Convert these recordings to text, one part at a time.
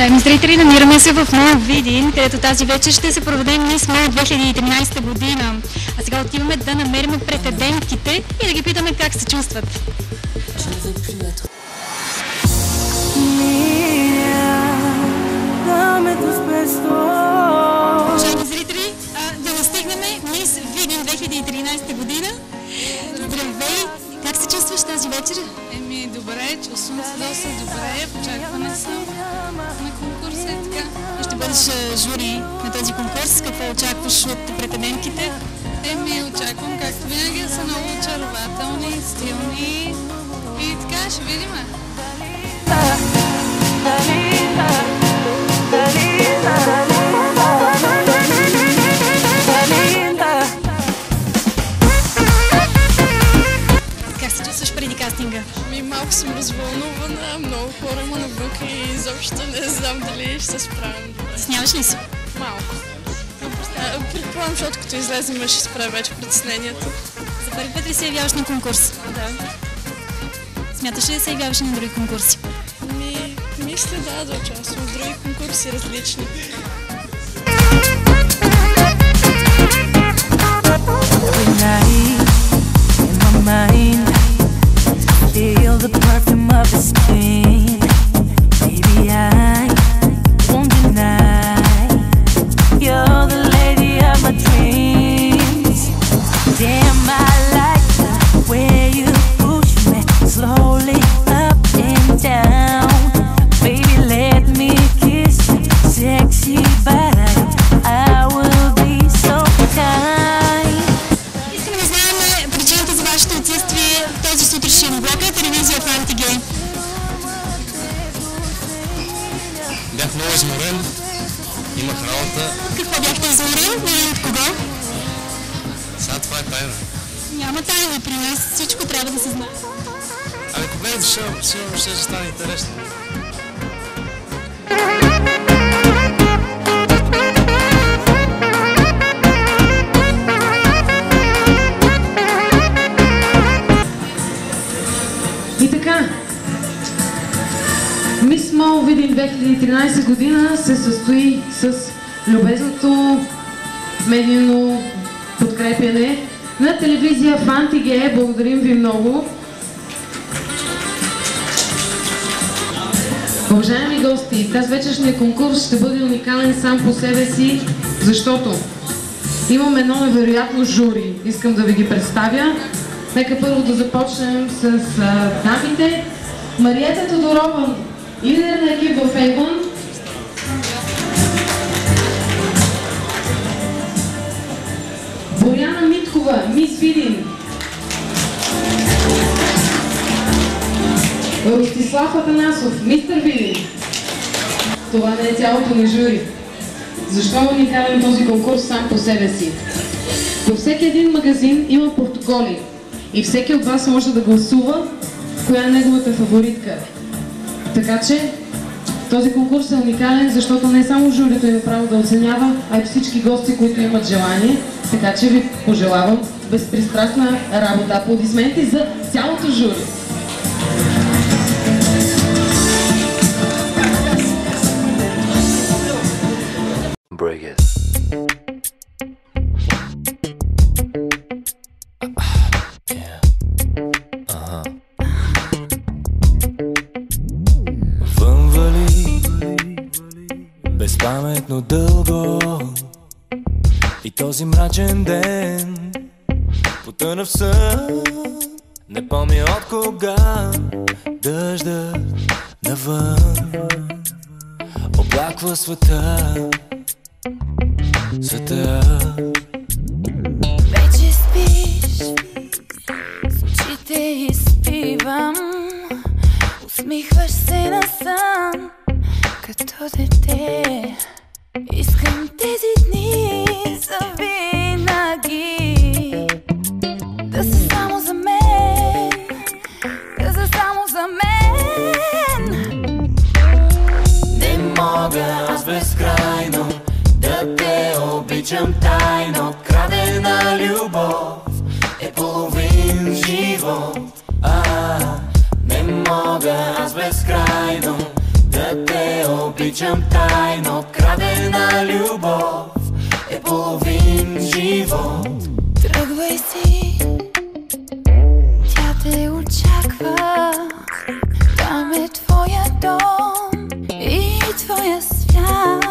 Уважаеми зрители, намираме се в МОЛ Видин, където тази вечер ще се проведе Мис МОЛ 2013 година. А сега отиваме да намерим претендентките и да ги питаме как се чувстват. Уважаеми зрители, да достигнем Мис Видин 2013 година. Здравей! Как се чувстваш тази вечер? Добре, чувствам се доста добре, очаквана съм на конкурса и така. Ще бъдеш жури на този конкурс. Какво очакваш от претендентките? Очаквам, както винаги, да са много очарователни, стилни и така, ще видим. Как се чувстваш преди кастинга? Малко съм развълнувана, много хора има навън и изобщо не знам дали ще се справям добре. Стесняваш ли се? Малко. Предполагам, защото като излезем ще спре вече притеснението. За първи път ли се явяваш на конкурс? Да. Смяташ ли да се явяваш на други конкурси? Мисля да участвам в други конкурси различни. Feel the perfume of his skin. Baby, I won't deny you're the lady of my dreams. Damn, I like the way you push me slowly up and down. Baby, let me kiss you, sexy body. I will be so kind. Искаме да знаем причината за вашето отсъствие в този сутрешен блок е телевизия Фантиге. Бях много изморен, имах работа. Какво бяхте изморен и от кого? Сега това е тайна. Няма тайна при нас, всичко трябва да се знае. Ами ако бях дошъл, сигурно ще стане интересно. И така, Мис МОЛ Видин 2013 година се състои с любезното медийно подкрепяне на телевизия Фантиге. Благодарим ви много. Уважаеми гости, тази вечершния конкурс ще бъде уникален сам по себе си, защото имам едно невероятно жури. Искам да ви ги представя. Нека първо да започнем с дамите. Мариета Тодорова, лидер на екип в Avon. Боряна Миткова, Мис Видин. Ростислав Атанасов, Мистер Видин. Това не е цялото ни жури. Защо е уникален този конкурс сам по себе си? Във всеки един магазин има протоколи. И всеки от вас може да гласува коя е неговата фаворитка. Така че този конкурс е уникален, защото не само журито има право да оценява, а и всички гости, които имат желание. Така че ви пожелавам безпристрастна работа. Аплодисменти за цялото жури! Безпаметно дълго и този мрачен ден потъна в сън. Не помня от кога дъждът навън облаква света. Вече спиш, с очите изпивам, усмихваш се на сън като дете. Искам тези дни завинаги да са само за мен, да са само за мен. Не мога аз безкрайно да те обичам тайно. Крадена любов е половин живот. Не мога аз безкрайно да да те обичам тайно. Крадена любов е половин живот. Тръгвай си, тя те очаква. Там е твоя дом и твоя свят.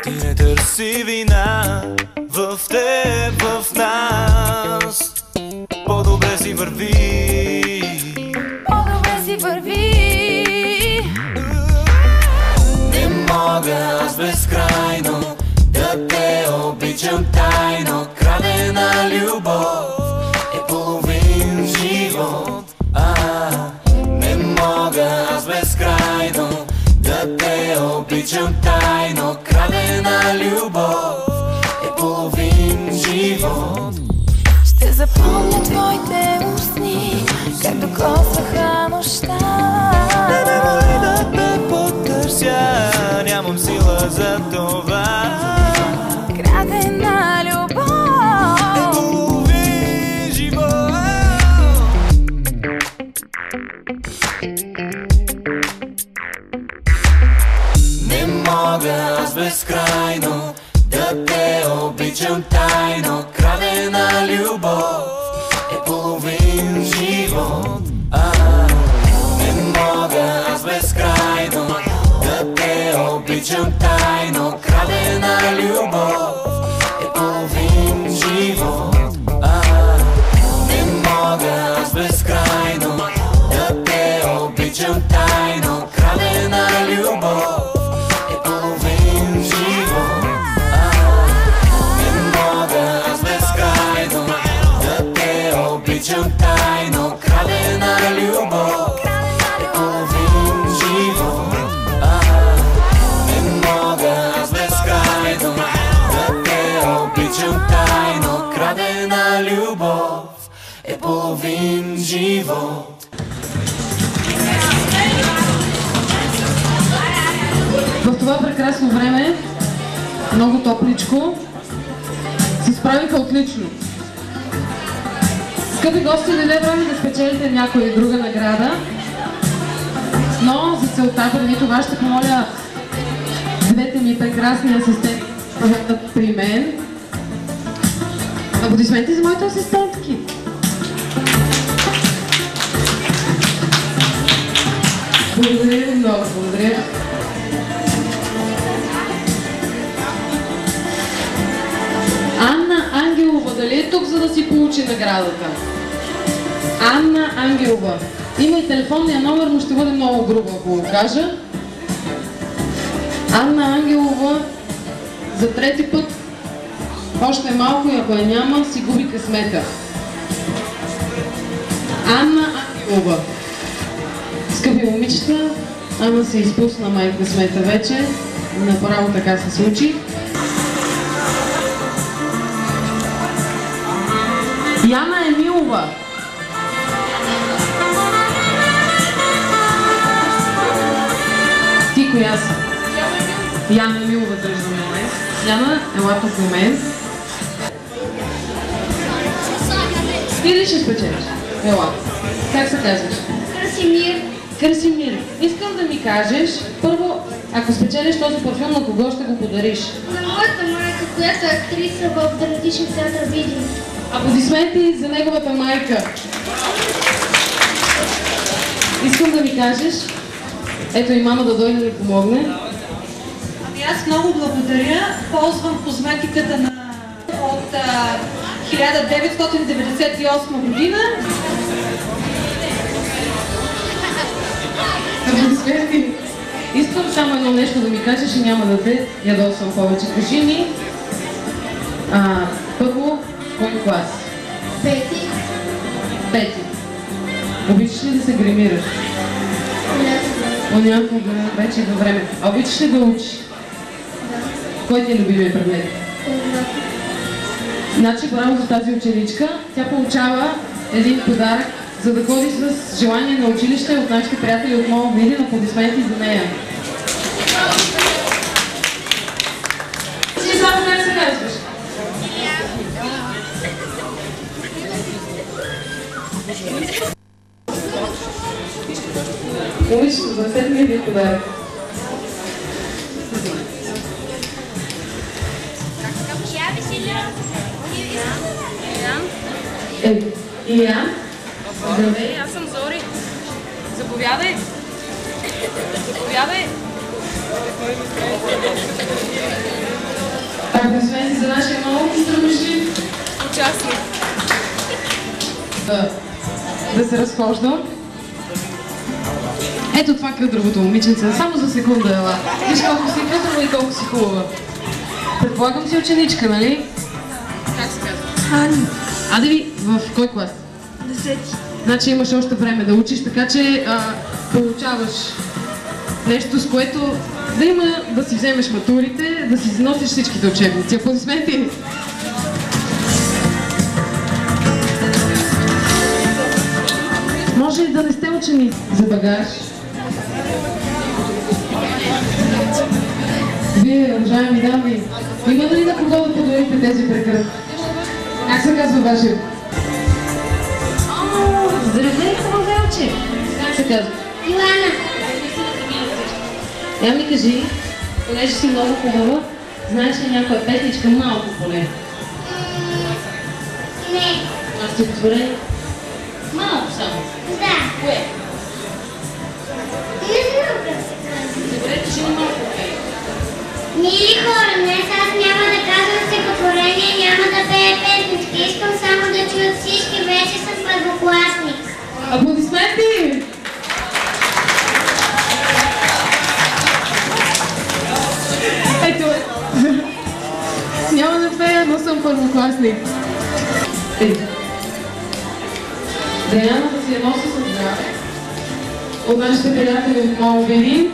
Ти не търси вина в теб, в нас. По-добре си върви, по-добре си върви. Не мога аз безкрайно да те обичам тайно. Крадена любов е половин живот. Не мога аз безкрайно да те обичам тайно. Крадена любов е половин живот. Ще запомня твоите устни, както косваха нощта. Не ме моли да те потърся, нямам сила за това. Крадена любов е половин живот. Не мога аз безкрайно да те обичам тайно. Крадена любов е половин живот. Не мога аз безкрайно да те обичам тайно. Крадена любов е половин живот. Не мога аз безкрайно да те обичам тайно. Крадена любов е половин живот. Не мога аз безкрайно да те обичам тайно. Крадена любов е половин живот. Не мога аз безкрайно да те обичам тайно. Крадена любов е половин живот. В това прекрасно време, много топличко, се справиха отлично. Скъпи гости, дойде време да спечелите някоя и друга награда, но за целта преди това ще помоля двете ми прекрасни асистенти да при мен. Аплодисменти за моите асистентки! Благодаря ви много, благодаря. Анна Ангелова, дали е тук, за да си получи наградата? Анна Ангелова. Има и телефонния номер, но ще бъде много грубо, ако го кажа. Анна Ангелова за трети път. Още малко и ако я няма, си губи късмета. Анна Ангелова. Скъпи момичета, Анна се изпусна май късмета вече. Направо така се случи. Яна Емилова. Ти коя са? Яна Емилова държаме днес. Яна, ела тук до мен. Ти ли ще спечелиш? Ела. Как се казваш? Красимир. Красимир, искам да ми кажеш, първо, ако спечелиш този парфюм, на кого ще го подариш? На моята майка, която е актриса в Драматичен театър Видин. Аплодисменти за неговата майка. Искам да ми кажеш, ето и мама да дойде да ми помогне. Ами аз много благодаря. Ползвам козметиката от 1998 година. Аплодисменти. Искам само едно нещо да ми кажеш и няма да те ядосвам повече. Кажи ми, първо, кой клас? Пети. Пети. Обичаш ли да се гримираш? Понякога, вече до време. А обичаш ли да учиш? Да. Кой ти е любимия предмет? Значи, браво за тази ученичка. Тя получава един подарък, за да ходи с желание на училище от нашите приятели от Нова Видин. Аплодисменти за нея. Ти само как се казваш? Момичето, за 7 ми един подарък. Илиян. Здравей. Аз съм Зори. Заповядай. Заповядай. Аплодисменти за нашия много здравожив участник. Да се разхождам. Ето това къдровото момиченце. Само за секунда, ела. Виж колко си къдрова и колко си хубава. Предполагам си ученичка, нали? Как се казва? Ани. Аде, в кой клас? 10. Значи имаш още време да учиш, така че получаваш нещо, с което да има да си вземеш матурите, да си носиш всичките учебници. Аплодисменти! Може ли да не сте учени за багаж? Вие, уважаеми дами, има ли на кого да подарите тези прекръстки? Как се казва вашия? Здравей, хубаво велче! Как се казва? Илана. Я ми кажи, понеже си много хубава, знаеш ли някоя песничка малко поне? Не. А стихотворение? Малко само. Да. Кое? Не знам как се казва. Добре, че има малко. Мили хора, днес аз няма да казвам стихотворение, няма да пея песнички. Искам само да чуят всички, вече съм първокласник. Аплодисменти! Ето е. Няма да пея, но съм първокласник. Деяна да си я носи с здраве. От нашите приятели от Мол Видин.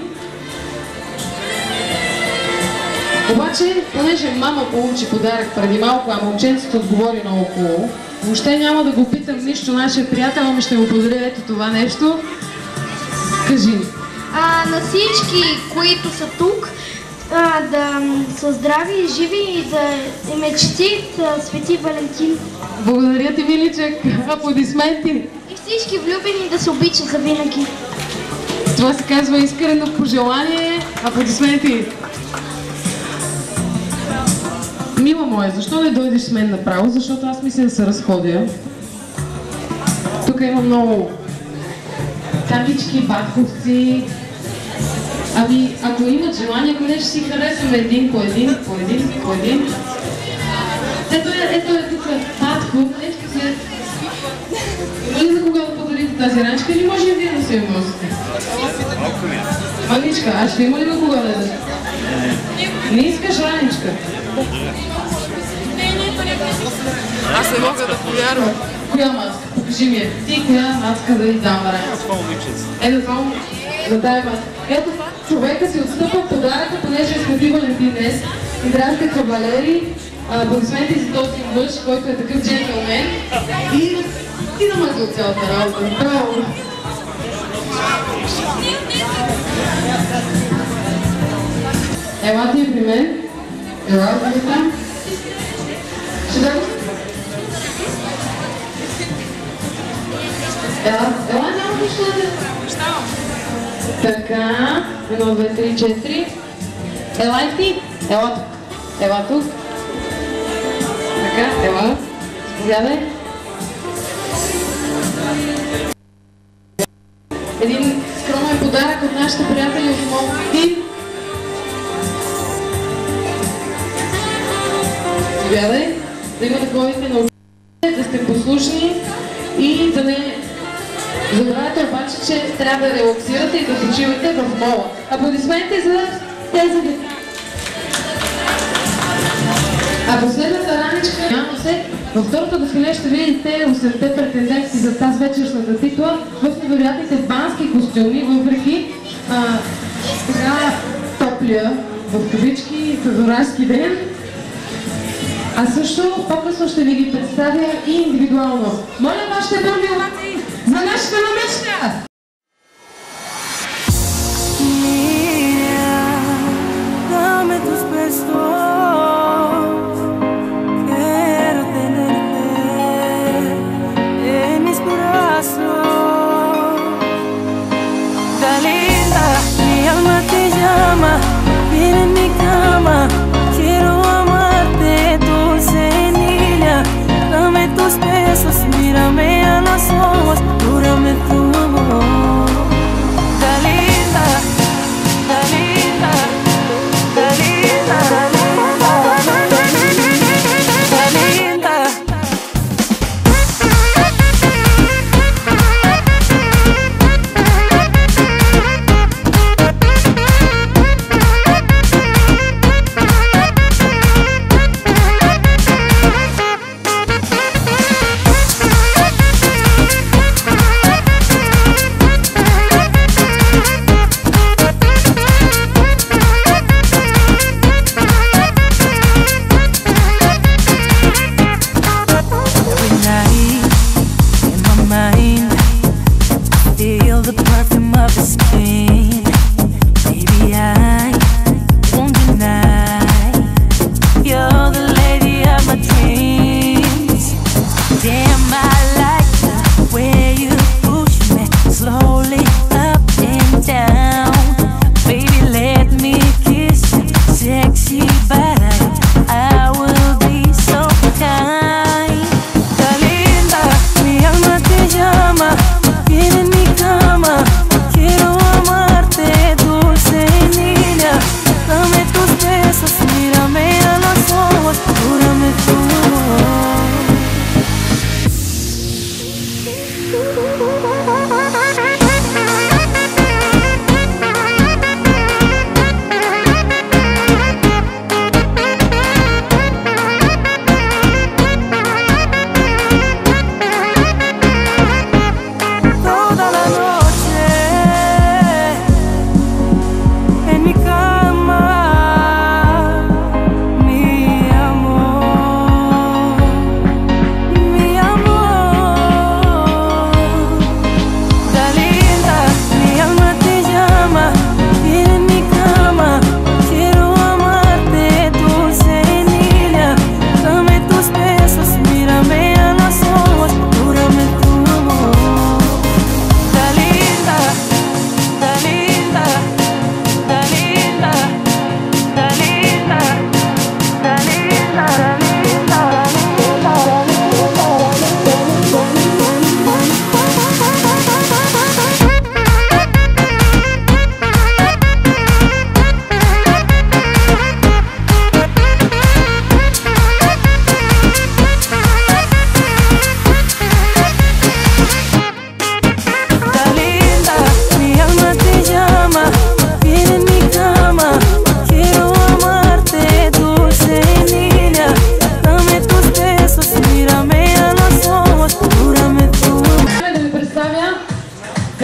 Обаче, понеже мама получи подарък преди малко, а момченцето отговори наоколо, въобще няма да го питам нищо нашия приятел, ами ще му подаря ето това нещо. Кажи. На всички, които са тук, да са здрави и живи и да им е честит Свети Валентин. Благодаря ти, миличък. Аплодисменти. И всички влюбени да се обичат за винаги. Това се казва искрено пожелание. Аплодисменти. Мила моя, защо не дойдеш с мен направо? Защото аз мисля да се разходя. Тук има много капички, батковци. Ами, ако имат желание, ако не ще си харесваме един по един. Ето е тук батков. Ето се. Има ли за кога да подарите тази раничка или може и вие да се я носите? Маничка, а ще има ли на кога да дадеш? Не искаш раничка? Аз не мога да повярвам. Коя маска? Покажи ми я. Ти коя маска да й дам раничка? Ето това да дай маска. Ето човека си отстъпва подаръка, понеже е Свети Валентин днес. И здравейте, кавалери. Аплодисменти за този мъж, който е такъв джентълмен. И намазва от цялата работа. Браво! Ела ти е при мен. Ела ти е там. Ще дай? Ела, няма нищо да те. Така, 1, 2, 3, 4. Ела и ти. Ела тук. Ела тук. Така, ела. Заповядай. Един скромен подарък от нашите приятели от Мол Видин. Заповядай. Да има да ходите на учителите, да сте послушни и да не забравяйте обаче, че трябва да релаксирате и да почивате в мола. Аплодисменти за тези деца. А последната раничка, няма се, във второто дефиле ще видите 8-те претенденти за тази вечершната титла в невероятните бански костюми, въпреки така топлия в кавички февруарски ден. А също по-късно ще ви ги представя и индивидуално. Моля вашите първи овации за нашата момичка! Dame tus besos, quiero tenerte en mis brazos. Dalila, mi alma te llama, ven en mi cama, quiero amarte, dulce niña. Dame tus besos, mi mírame a los ojos, júrame tu amor. Dalila, Dalila, Dalila,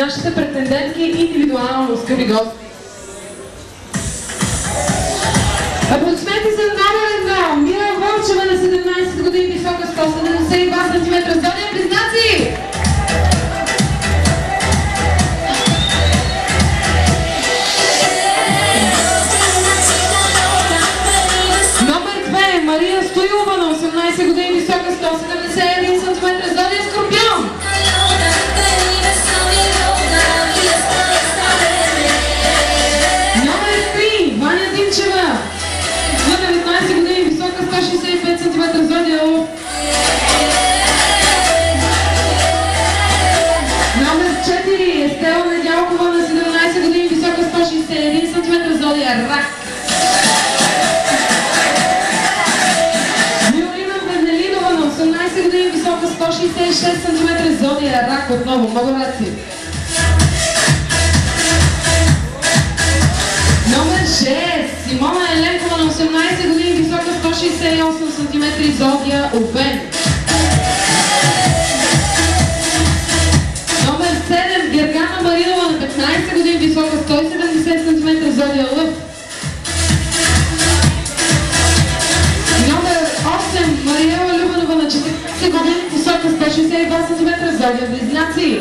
нашите претендентки индивидуално, скъпи гости. Аплодисменти за номер 1, Мира Вълчева на 17 години, висока 172 см, Зодия Близнаци! Номер 2, Мария Стоилова на 18 години, висока 171 см, Зодия Скорпион! На 19 години, висока 165 см, Зодия Лъв. Номер 4, Естела Недялкова на 17 години, висока 161 см, Зодия Рак. Виолина Венелинова на 18 години, висока 166 см, Зодия Рак. Отново, много ръци. Номер 6, Симона Еленкова на 18 години, висока 168 см, Зодия Овен. Номер 7, Гергана Маринова на 15 години, висока 170 см, Зодия Лъв. Номер 8, Мариела Любанова на 40 години, висока 162 см, Зодия Близнаци.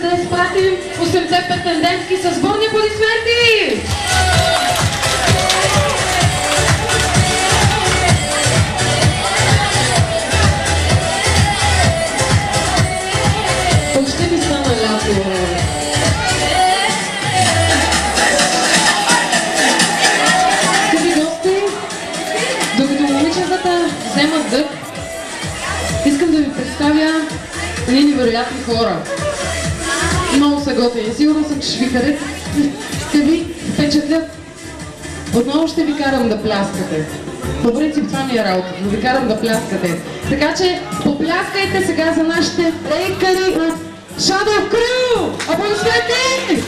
Да изпратим 80 претендентки с бурни аплодисменти! Почти ми стана ляпо. приятни хора. Много са готини. Сигурно съм, че ще ви харесат. Ще ви впечатлят. Отново ще ви карам да пляскате. По принцип това ми е работа, да ви карам да пляскате. Така че попляскайте сега за нашите лекари от Shadow Crew! Аплодисменти!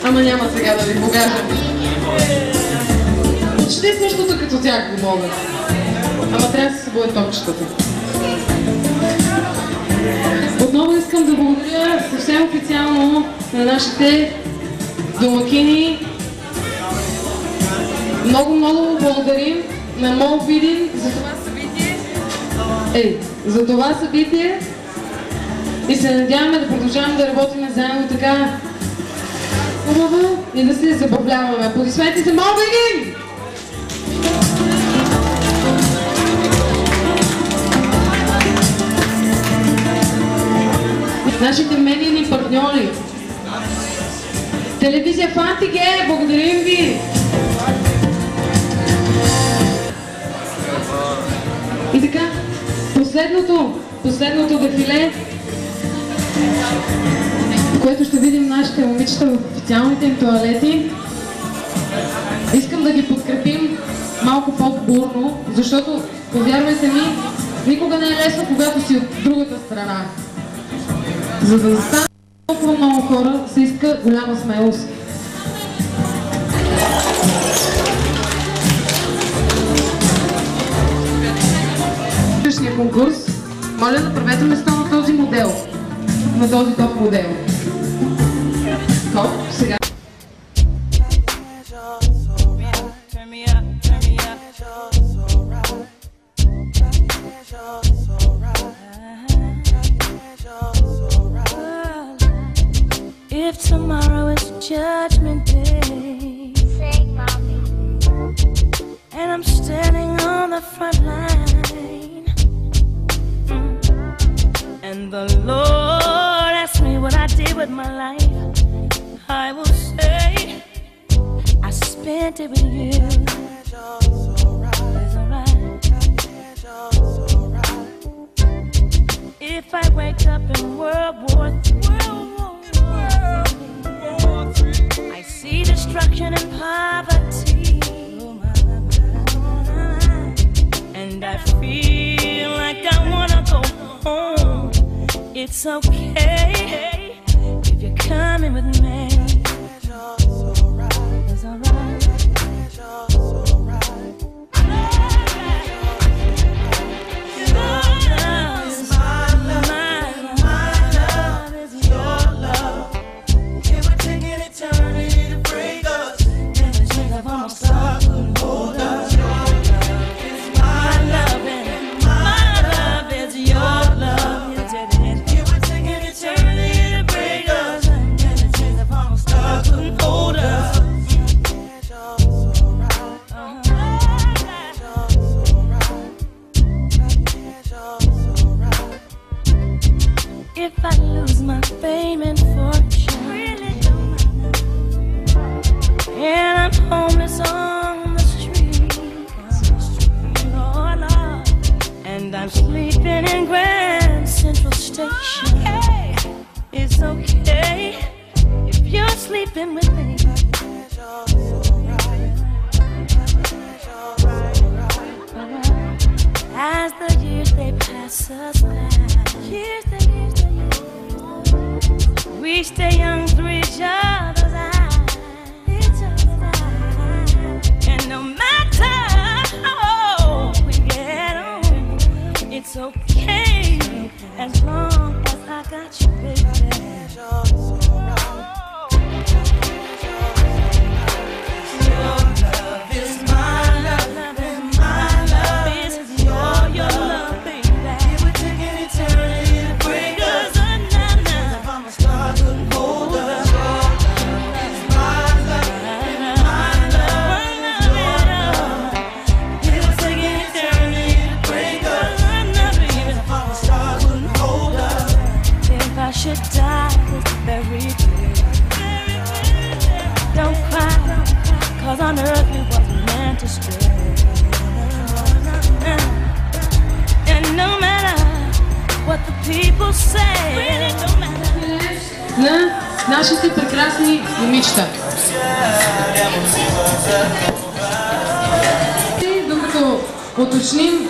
Ама няма сега да ви покажа. Почти същото като тях го мога. Ама трябва да се събуят топчетата. Отново искам да благодаря съвсем официално на нашите домакини. Много благодарим на МОЛ Видин за това събитие. За това събитие. И се надяваме да продължаваме да работим заедно така хубаво и да се забавляваме. Аплодисменти за МОЛ Видин! Нашите медийни партньори. Телевизия Фантиге, благодарим ви! И така, последното дефиле, в което ще видим нашите момичета в официалните им тоалети. Искам да ги подкрепим малко по-бурно, защото, повярвайте ми, никога не е лесно, когато си от другата страна. За да застанат толкова много хора, се иска голяма смелост. Следващия конкурс, моля направете место на този модел, на този топ модел. Топ, сега. If tomorrow is Judgment Day, Sing, Mommy. and I'm standing on the front line, and the Lord asks me what I did with my life, I will say I spent it with you. It's alright. If I wake up in World War III, I see destruction and poverty, and I feel like I wanna go home. It's okay if you're coming with me. It's alright. if I lose my fame and fortune. Really don't matter. And I'm homeless on the street. Lord, Lord. And I'm sleeping in Grand Central Station. It's okay if you're sleeping with me. As the years they pass us by, we stay young through each other's eyes. And no matter how we get on, it's okay as long as I got you, baby. Should die this very day. Don't cry, 'cause on earth we wasn't meant to stay. And no matter what the people say, really don't matter. На нашите прекрасни момичета. Докато уточним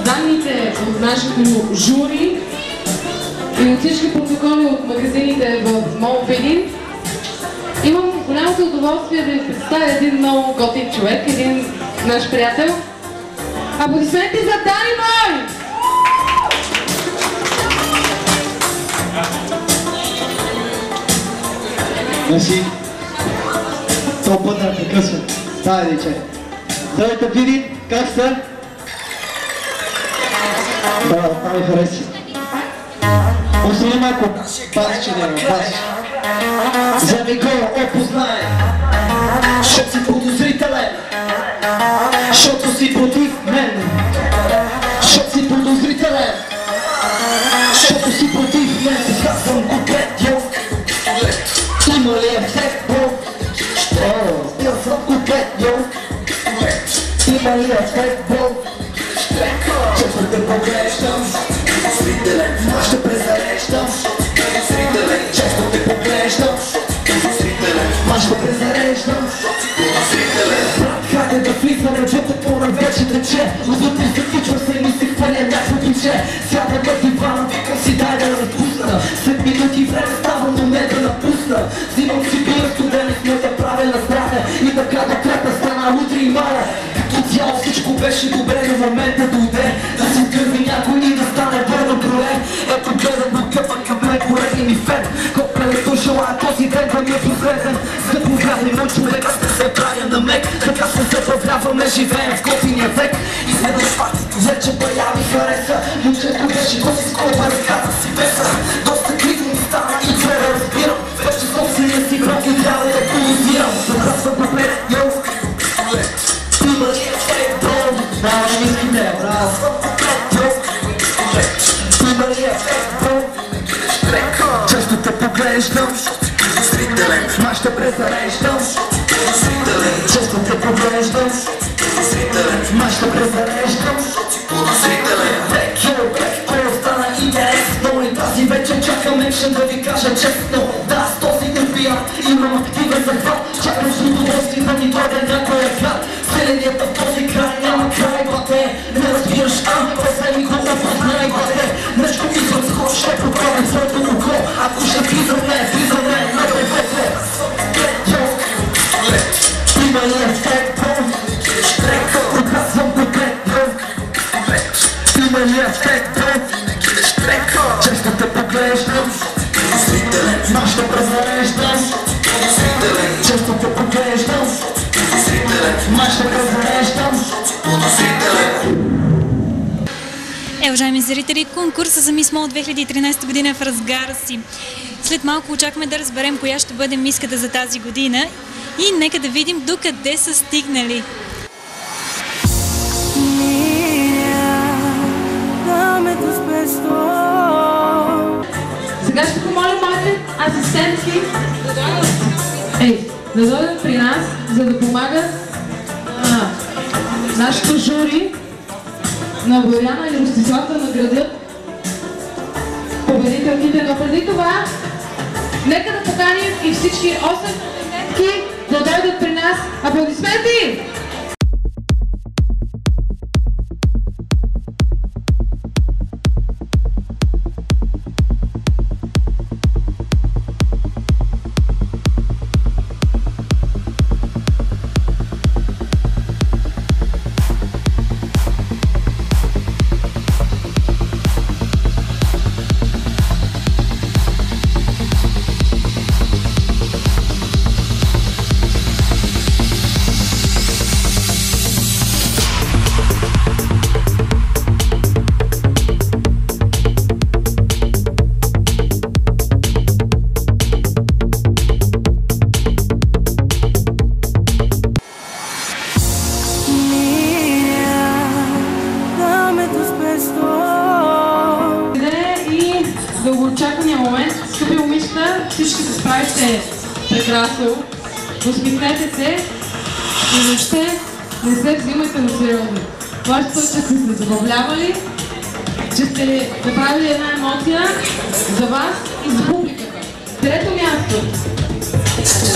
данните от нашето жури и от всички протоколи от магазините в МОЛ Видин, имам голямото удоволствие да ви представя един много готин човек, един наш приятел. Аплодисменти за Дани Бой! Мерси. То път да прекъсва. Дай, дече. Здравейте, Видин, как сте? Да, това ми хареси. Освен малко пасче няма, пасче. Вземи го, опознай, защото си подозрителен, защото си против мен, защото си подозрителен, защото си против мен. Аз съм кокетил, има ли ефект, бро? Бил съм кокетил, има ли ефект, бро? Често те поглеждам, зрителен, аз ще презареждам. Зрителен, често те поглеждам. Зрителен, аз ще презареждам. Зрителен, хайде да влизаме, вътре вече тече. Отвътре заключва се и ми се хваля някакво пиче. Сядам на дивана, викам си дай да разпусна. След минути време става момент да напусна. Взимам си бира студени с моята правена здраве. И така до трета страна утре и мая. Като цяло всичко беше добре, но момента дойде да си отгърви някой и да стане верно проблем. Ето гледам на къпа към мен поредни ми фен. Колко желая този ден да ми е последен. Заповядни мой човек, аз не се правя на мек. Така се забавляваме, живеем в готиния век. Изведнъж фактите вече бая ми хареса. Момчето беше госи с колба, ръката си беса. Доста критно ми стана и това да разбирам. Вече собствения си гроб и трябва да полузирам. Забрасвам напред, йоу. Има ли ефект, бро? Браво, не мислите, браво. Има ли ефект, бро? Често те поглеждам. Зрителен, май ще презареждам. Зрителен, често те поглеждам. Зрителен, май ще презареждам. Зрителен, бек, стана интересно. И тази вечер чакам екшен да ви кажа честно. Да, с този убият имам активен захват. Чакам с удоволствие да ни дойде някой град. Селенията в този край няма край, бате. Не разбираш, после ми го опознай, бате. Нещо израз ход ще проправя своето око. Ако ще влизаме, на бебете. Има ли ефект, бро? Показвам добре, бро. Има ли ефект, бро? Често те поглеждам. Май ще презареждам. Често те поглеждам. Май ще презареждам. Уважаеми зрители, конкурса за Мис Мол 2013 година е в разгара си. След малко очакваме да разберем коя ще бъде миската за тази година и нека да видим докъде са стигнали. асистентки да дойдат при нас, за да помагат нашето жури на Боряна и Ростислав да наградят победителките. Но преди това, нека да поканим и всички 8 асистентки да дойдат при нас. Аплодисменти! Дългоочаквания момент, скъпи момичета, всички се справихте прекрасно. Усмихнете се и въобще не се взимайте на сериозно. Вашето, че сте се забавлявали, че сте направили една емоция за вас и за публиката. Трето място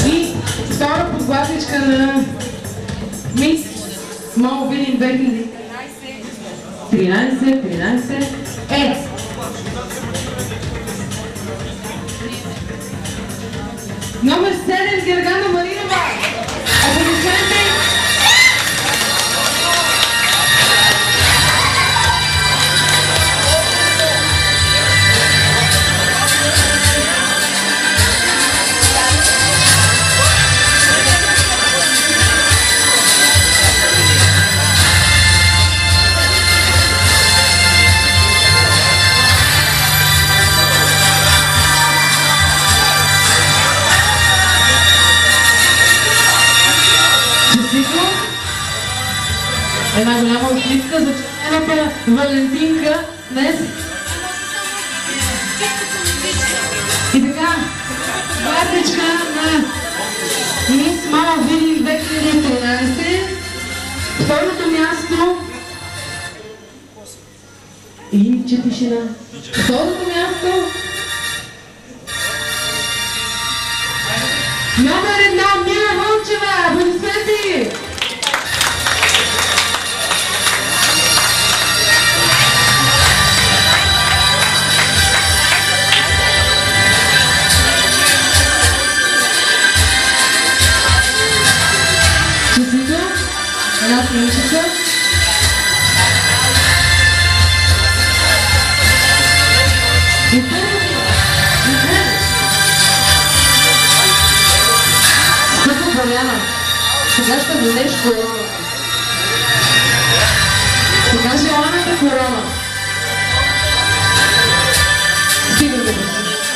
и втора подгладничка на Мис Small Видин 2013 е номер 7 Гергана Маринова. Аплодисменти! Една голяма усмивка за червената Валентинка днес. И така, гласичка на Мис Мала Видин 2013. Второто място и че тишина. Второто място номер 1 Мила Вълчева. Аплодисменти! Една снимчица. И скъпа Боряна, сега ще дадеш корона. Сега желаната корона. Стига да си.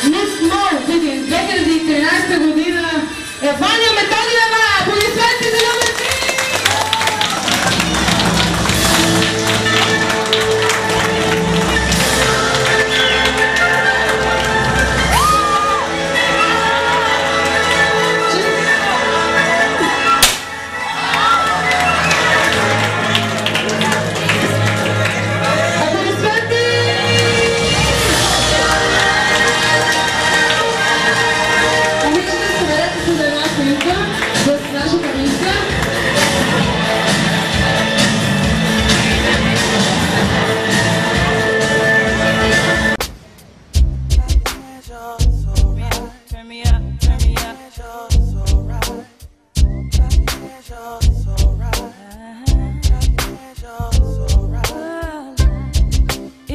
Мис Мол Видин 2013 година е Ваня Методиева. Аплодисменти за номер 3!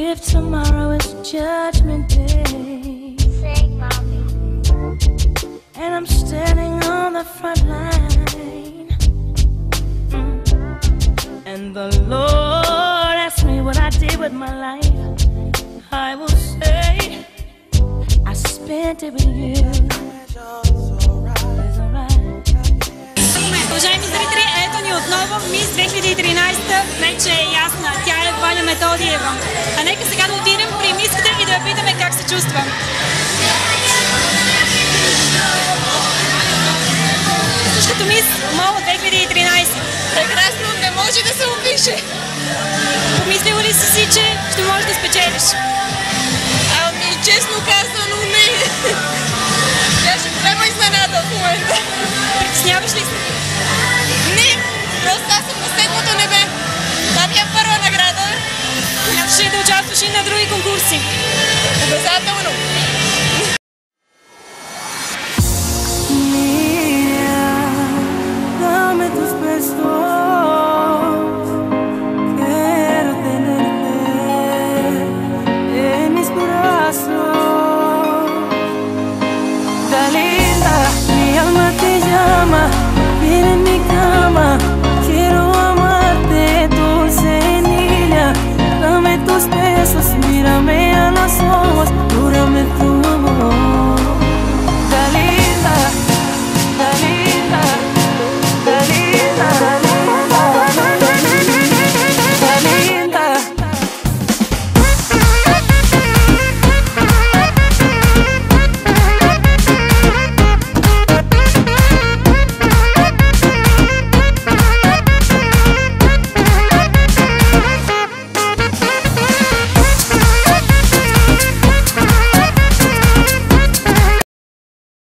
If tomorrow is Judgment Day, and I'm standing on the front line, and the Lord asks me what I did with my life, I will say I spent it with you. Уважаеми зрители, ето ни отново Мис 2013 вече е ясна. Тя е Ваня Методиева. А нека сега да отидем при миската и да я питаме как се чувства. повече. Помислила ли си, че ще можеш да спечелиш? Ами, честно казано, не. Тя ще трябва изненада в момента. Притесняваш ли се? Не, просто аз съм на седмото небе. Това ми е първа награда. Смяташ ли да участваш и на други конкурси? Обязателно.